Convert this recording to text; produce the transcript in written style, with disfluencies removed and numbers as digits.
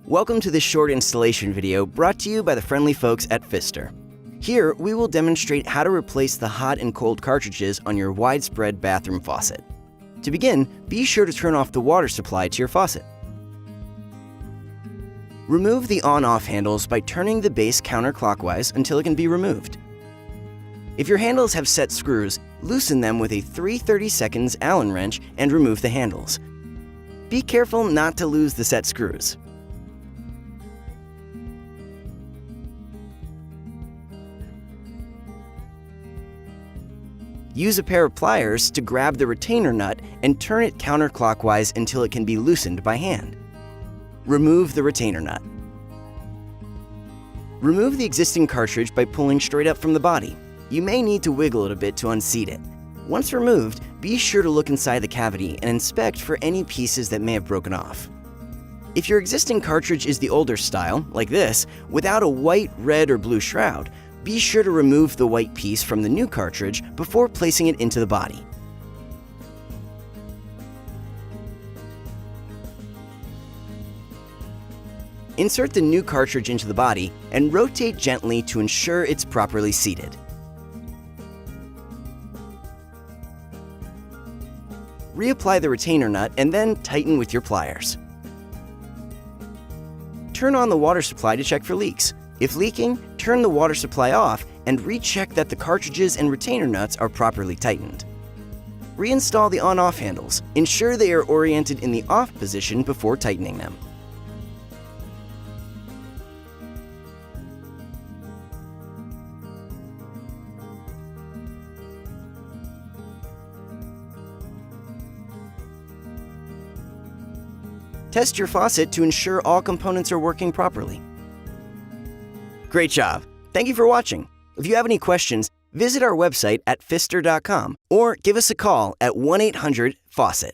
Welcome to this short installation video brought to you by the friendly folks at Pfister. Here, we will demonstrate how to replace the hot and cold cartridges on your widespread bathroom faucet. To begin, be sure to turn off the water supply to your faucet. Remove the on-off handles by turning the base counterclockwise until it can be removed. If your handles have set screws, loosen them with a 3/32 Allen wrench and remove the handles. Be careful not to lose the set screws. Use a pair of pliers to grab the retainer nut and turn it counterclockwise until it can be loosened by hand. Remove the retainer nut. Remove the existing cartridge by pulling straight up from the body. You may need to wiggle it a bit to unseat it. Once removed, be sure to look inside the cavity and inspect for any pieces that may have broken off. If your existing cartridge is the older style, like this, without a white, red, or blue shroud, be sure to remove the white piece from the new cartridge before placing it into the body. Insert the new cartridge into the body and rotate gently to ensure it's properly seated. Reapply the retainer nut and then tighten with your pliers. Turn on the water supply to check for leaks. If leaking, turn the water supply off and recheck that the cartridges and retainer nuts are properly tightened. Reinstall the on-off handles. Ensure they are oriented in the off position before tightening them. Test your faucet to ensure all components are working properly. Great job! Thank you for watching. If you have any questions, visit our website at pfister.com or give us a call at 1-800-FAUCET.